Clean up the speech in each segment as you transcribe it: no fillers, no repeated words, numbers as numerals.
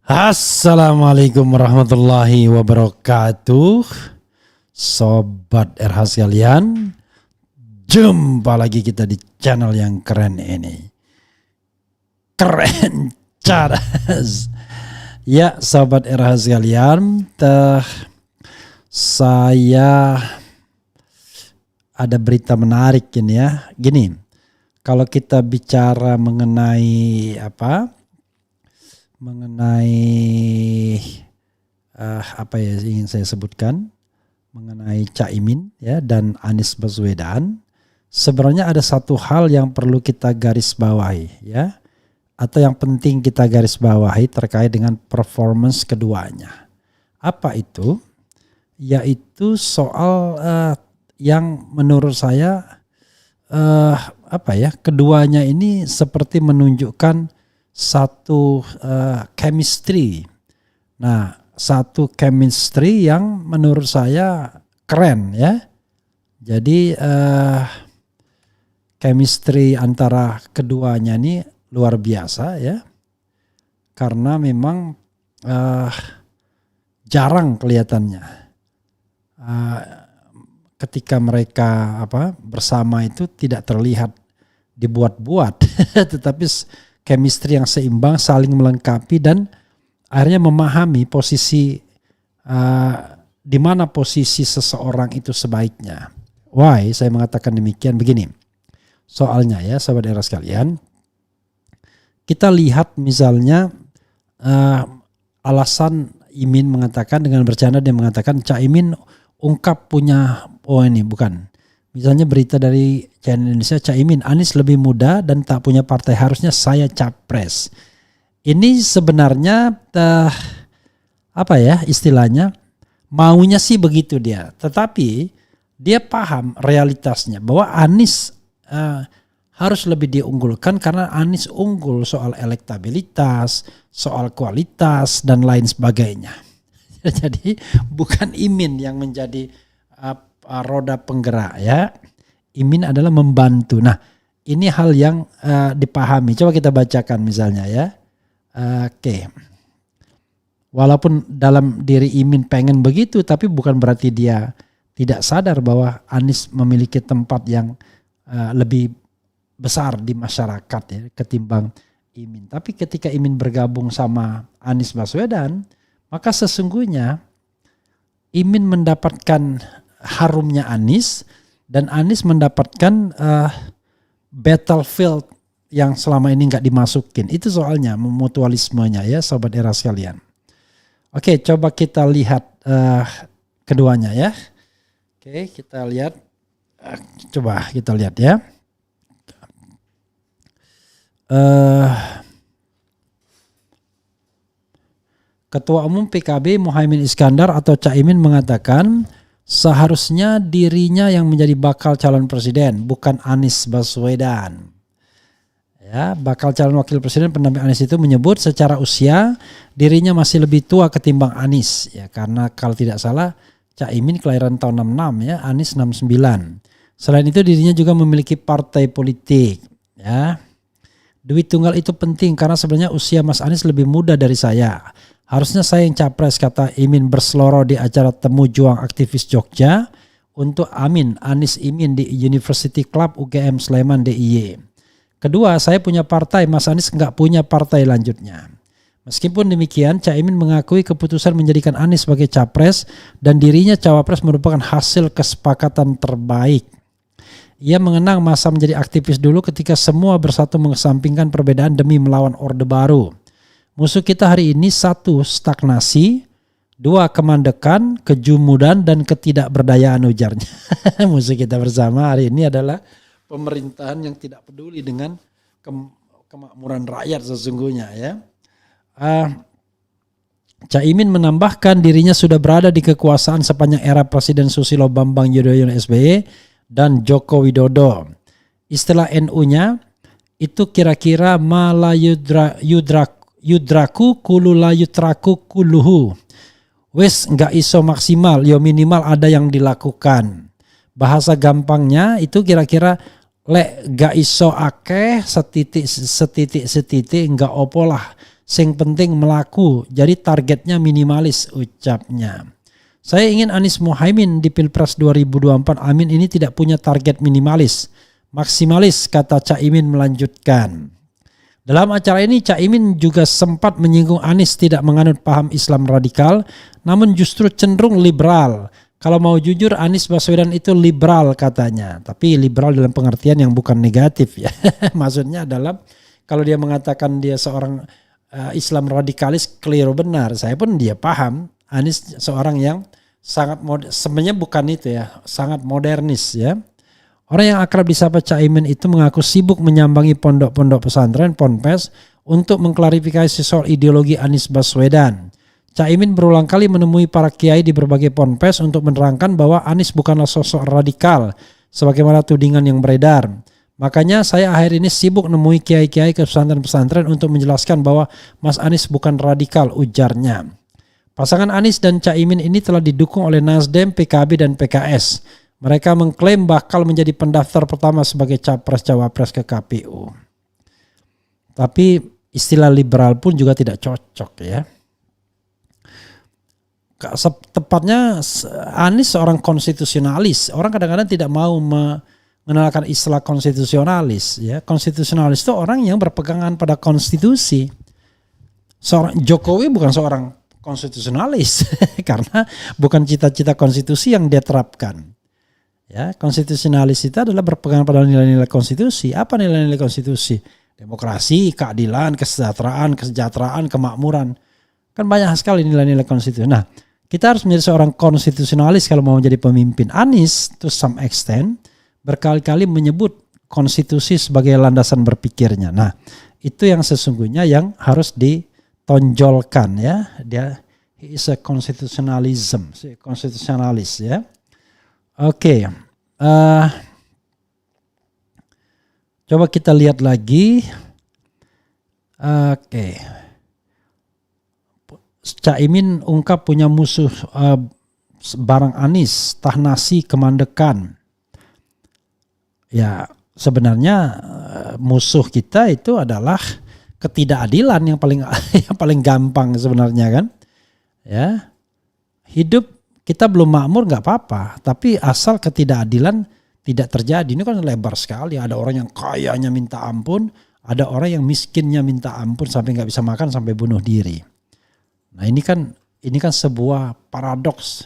Assalamualaikum warahmatullahi wabarakatuh. Sobat RH sekalian, jumpa lagi kita di channel yang keren ini. Keren cadas. Ya sobat RH sekalian, saya ada berita menarik ini ya. Gini, kalau kita bicara mengenai apa ya ingin saya sebutkan mengenai Caimin ya dan Anies Baswedan, sebenarnya ada satu hal yang perlu kita garis bawahi ya, atau yang penting kita garis bawahi terkait dengan performance keduanya. Apa itu? Yaitu soal yang menurut saya keduanya ini seperti menunjukkan satu chemistry. Nah, satu chemistry yang menurut saya keren ya. Jadi chemistry antara keduanya ini luar biasa ya. Karena memang jarang kelihatannya ketika mereka bersama itu tidak terlihat dibuat-buat, tetapi chemistry yang seimbang, saling melengkapi dan akhirnya memahami posisi di mana posisi seseorang itu sebaiknya. Why saya mengatakan demikian? Begini, soalnya ya sahabat era sekalian, kita lihat misalnya alasan Imin mengatakan dengan bercanda, dia mengatakan Caimin ungkap punya misalnya berita dari Channel Indonesia, Caimin, Anies lebih muda dan tak punya partai, harusnya saya capres. Ini sebenarnya istilahnya maunya sih begitu dia, tetapi dia paham realitasnya bahwa Anies harus lebih diunggulkan karena Anies unggul soal elektabilitas, soal kualitas dan lain sebagainya. Jadi bukan Imin yang menjadi roda penggerak ya. Imin adalah membantu. Nah, ini hal yang dipahami. Coba kita bacakan misalnya ya. Oke. Walaupun dalam diri Imin pengen begitu, tapi bukan berarti dia tidak sadar bahwa Anies memiliki tempat yang lebih besar di masyarakat ya ketimbang Imin. Tapi ketika Imin bergabung sama Anies Baswedan, maka sesungguhnya Imin mendapatkan harumnya Anies dan Anies mendapatkan battlefield yang selama ini nggak dimasukin. Itu soalnya mutualismenya ya sobat era sekalian. Oke, coba kita lihat keduanya ya. Oke, kita lihat. Coba kita lihat ya. Ketua Umum PKB Muhaimin Iskandar atau Caimin mengatakan seharusnya dirinya yang menjadi bakal calon presiden, bukan Anies Baswedan. Ya, bakal calon wakil presiden pendamping Anies itu menyebut secara usia dirinya masih lebih tua ketimbang Anies. Ya, karena kalau tidak salah Caimin kelahiran tahun 66 ya, Anies 69. Selain itu dirinya juga memiliki partai politik. Ya, duit tunggal itu penting karena sebenarnya usia Mas Anies lebih muda dari saya. Harusnya saya yang capres, kata Imin berseloroh di acara temu juang aktivis Jogja untuk Anies Imin di University Club UGM Sleman DIY. Kedua, saya punya partai, Mas Anies nggak punya partai, lanjutnya. Meskipun demikian, Caimin mengakui keputusan menjadikan Anies sebagai capres dan dirinya cawapres merupakan hasil kesepakatan terbaik. Ia mengenang masa menjadi aktivis dulu ketika semua bersatu mengesampingkan perbedaan demi melawan Orde Baru. Musuh kita hari ini 1, stagnasi, 2, kemandekan, kejumudan dan ketidakberdayaan, ujarnya. Musuh kita bersama hari ini adalah pemerintahan yang tidak peduli dengan kemakmuran rakyat sesungguhnya ya. Caimin menambahkan dirinya sudah berada di kekuasaan sepanjang era Presiden Susilo Bambang Yudhoyono SBY dan Joko Widodo. Istilah NU-nya itu kira-kira yudraku kulu la yutraku kuluhu. Wes nggak iso maksimal, yo minimal ada yang dilakukan. Bahasa gampangnya itu kira-kira lek gak iso akeh setitik nggak opo lah Sing penting melaku, jadi targetnya minimalis ucapnya. Saya ingin Anies Muhaimin di Pilpres 2024 Amin ini tidak punya target minimalis, maksimalis, kata Caimin melanjutkan. Dalam acara ini Caimin juga sempat menyinggung Anies tidak menganut paham Islam radikal, namun justru cenderung liberal. Kalau mau jujur Anies Baswedan itu liberal katanya, tapi liberal dalam pengertian yang bukan negatif ya. Maksudnya adalah kalau dia mengatakan dia seorang Islam radikalis keliru benar. Saya pun dia paham Anies seorang yang sangat sebenarnya bukan itu ya, sangat modernis ya. Orang yang akrab disapa Caimin itu mengaku sibuk menyambangi pondok-pondok pesantren ponpes untuk mengklarifikasi soal ideologi Anies Baswedan. Caimin berulang kali menemui para kiai di berbagai ponpes untuk menerangkan bahwa Anies bukanlah sosok radikal sebagaimana tudingan yang beredar. Makanya saya akhir ini sibuk nemui kiai-kiai ke pesantren-pesantren untuk menjelaskan bahwa Mas Anies bukan radikal, ujarnya. Pasangan Anies dan Caimin ini telah didukung oleh Nasdem, PKB, dan PKS. Mereka mengklaim bakal menjadi pendaftar pertama sebagai capres-cawapres ke KPU. Tapi istilah liberal pun juga tidak cocok ya. Tepatnya Anies seorang konstitusionalis. Orang kadang-kadang tidak mau mengenalkan istilah konstitusionalis ya. Konstitusionalis itu orang yang berpegangan pada konstitusi. Seorang Jokowi bukan seorang konstitusionalis karena bukan cita-cita konstitusi yang dia terapkan. Ya, konstitusionalis itu adalah berpegang pada nilai-nilai konstitusi. Apa nilai-nilai konstitusi? Demokrasi, keadilan, kesejahteraan, kemakmuran. Kan banyak sekali nilai-nilai konstitusi. Nah, kita harus menjadi seorang konstitusionalis kalau mau menjadi pemimpin. Anies to some extent berkali-kali menyebut konstitusi sebagai landasan berpikirnya. Nah, itu yang sesungguhnya yang harus ditonjolkan ya. He is a konstitusionalis ya. Oke. Coba kita lihat lagi. Oke. Caimin ungkap punya musuh barang Anies, Tahnasi Kemandekan. Ya, sebenarnya musuh kita itu adalah ketidakadilan yang paling gampang sebenarnya kan. Ya. Hidup kita belum makmur nggak apa-apa, tapi asal ketidakadilan tidak terjadi. Ini kan lebar sekali. Ada orang yang kayanya minta ampun, ada orang yang miskinnya minta ampun sampai nggak bisa makan sampai bunuh diri. Nah, ini kan sebuah paradoks.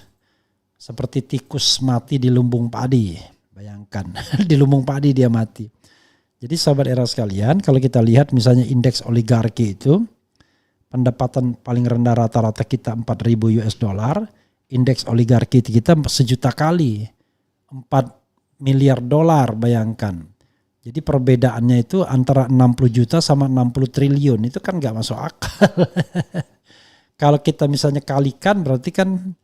Seperti tikus mati di lumbung padi. Bayangkan, di lumbung padi dia mati. Jadi sahabat era sekalian, kalau kita lihat misalnya indeks oligarki itu, pendapatan paling rendah rata-rata kita 4.000 US dollar, indeks oligarki kita 1 juta kali, 4 miliar dolar bayangkan. Jadi perbedaannya itu antara 60 juta sama 60 triliun, itu kan gak masuk akal. Kalau kita misalnya kalikan berarti kan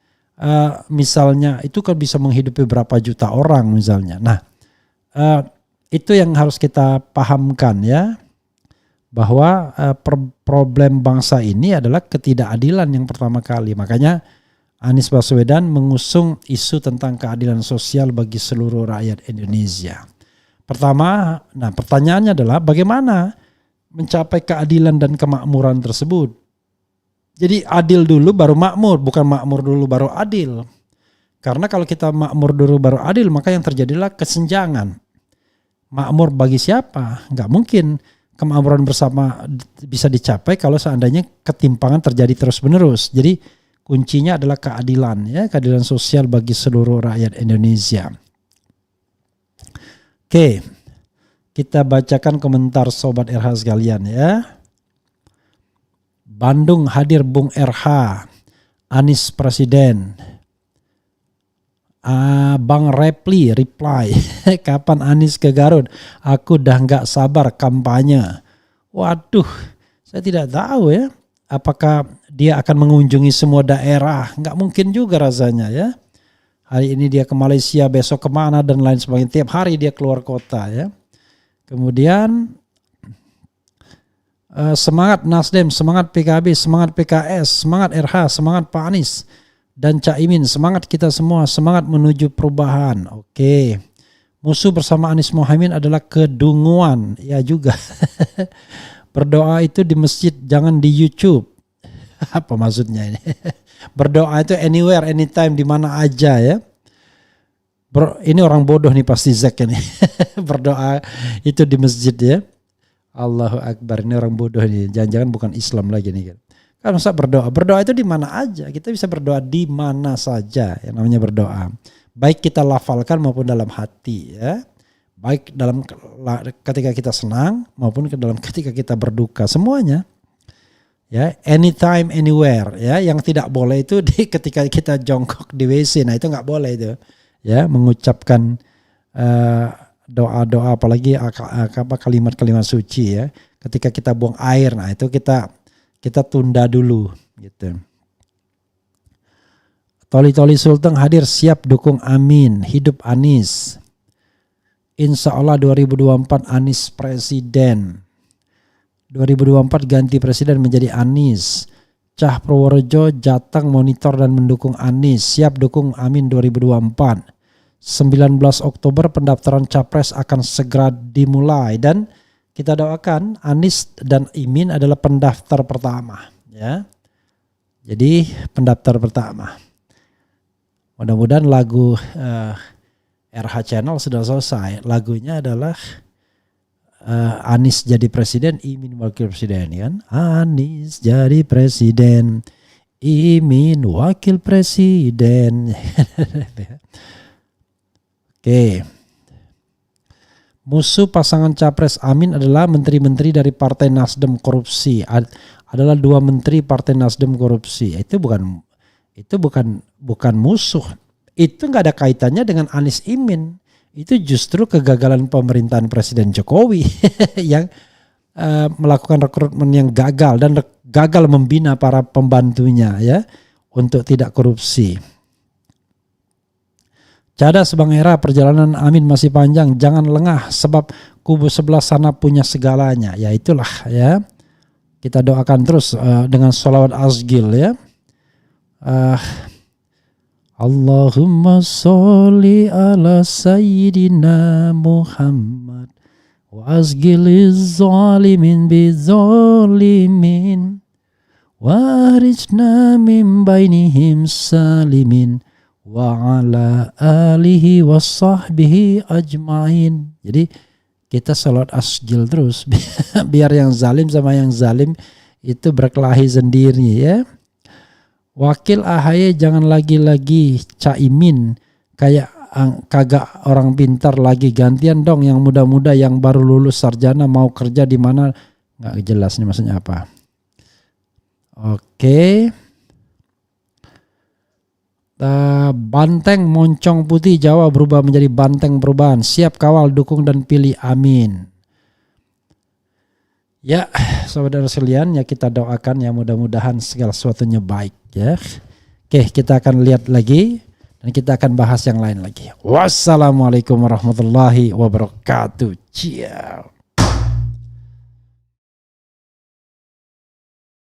misalnya itu kan bisa menghidupi berapa juta orang misalnya. Nah itu yang harus kita pahamkan ya, bahwa problem bangsa ini adalah ketidakadilan yang pertama kali. Makanya Anies Baswedan mengusung isu tentang keadilan sosial bagi seluruh rakyat Indonesia. Pertama, nah pertanyaannya adalah bagaimana mencapai keadilan dan kemakmuran tersebut. Jadi adil dulu baru makmur, bukan makmur dulu baru adil. Karena kalau kita makmur dulu baru adil, maka yang terjadilah kesenjangan. Makmur bagi siapa? Nggak mungkin kemakmuran bersama bisa dicapai kalau seandainya ketimpangan terjadi terus-menerus. Jadi kuncinya adalah keadilan, ya, keadilan sosial bagi seluruh rakyat Indonesia. Oke, kita bacakan komentar Sobat RH sekalian ya. Bandung hadir Bung RH, Anies Presiden. Bang reply, kapan Anies ke Garut? Aku dah nggak sabar kampanye. Waduh, saya tidak tahu ya. Apakah dia akan mengunjungi semua daerah? Nggak mungkin juga rasanya ya. Hari ini dia ke Malaysia, besok kemana dan lain sebagainya. Tiap hari dia keluar kota ya. Kemudian semangat Nasdem, semangat PKB, semangat PKS, semangat RH, semangat Pak Anies dan Caimin, semangat kita semua, semangat menuju perubahan. Oke. Musuh bersama Anies Muhaimin adalah kedunguan, ya juga. Berdoa itu di masjid, jangan di YouTube. Apa maksudnya ini? Berdoa itu anywhere, anytime, di mana aja ya. Ini orang bodoh nih pasti Zack ini. Berdoa itu di masjid ya. Allahu Akbar, ini orang bodoh nih. Jangan-jangan bukan Islam lagi nih. Kan masa berdoa? Berdoa itu di mana aja. Kita bisa berdoa di mana saja yang namanya berdoa. Baik kita lafalkan maupun dalam hati ya. Baik dalam ketika kita senang maupun ketika kita berduka, semuanya. Ya, anytime anywhere ya. Yang tidak boleh itu ketika kita jongkok di WC. Nah, itu enggak boleh itu. Ya, mengucapkan doa-doa apalagi kalimat-kalimat suci ya. Ketika kita buang air, nah itu kita tunda dulu gitu. Toli-toli Sulteng hadir siap dukung amin. Hidup Anies. Insya Allah 2024 Anies presiden. 2024 ganti presiden menjadi Anies. Cah Purworejo Jateng monitor dan mendukung Anies. Siap dukung amin 2024. 19 Oktober pendaftaran capres akan segera dimulai dan kita doakan Anies dan Imin adalah pendaftar pertama ya. Jadi pendaftar pertama. Mudah-mudahan lagu RH Channel sudah selesai. Lagunya adalah Anies jadi presiden, Imin wakil presiden kan. Anies jadi presiden, Imin wakil presiden. Oke. Musuh pasangan Capres Amin adalah menteri-menteri dari Partai Nasdem korupsi. Adalah 2 menteri Partai Nasdem korupsi. Itu bukan musuh. Itu nggak ada kaitannya dengan Anies Imin. Itu justru kegagalan pemerintahan Presiden Jokowi yang melakukan rekrutmen yang gagal dan gagal membina para pembantunya ya untuk tidak korupsi. Cadas Bang Era, perjalanan Amin masih panjang, jangan lengah sebab kubu sebelah sana punya segalanya. Ya itulah ya. Kita doakan terus dengan sholawat asgil ya. Allahumma sholli ala sayyidina Muhammad wa asgiliz zalimin bizalimin wa arijna min bainihim salimin wa ala alihi wa sahbihi ajma'in. Jadi kita salat asgil terus biar yang zalim sama yang zalim itu berkelahi sendiri ya. Wakil AHY jangan lagi-lagi Caimin kayak kagak orang pintar lagi, gantian dong yang muda-muda yang baru lulus sarjana mau kerja di mana, nggak jelas nih maksudnya apa. Oke. Banteng Moncong Putih Jawa berubah menjadi Banteng Perubahan. Siap kawal, dukung dan pilih amin. Ya, saudara sekalian, ya kita doakan ya mudah-mudahan segala sesuatunya baik ya. Oke, kita akan lihat lagi dan kita akan bahas yang lain lagi. Wassalamualaikum warahmatullahi wabarakatuh. Ciao.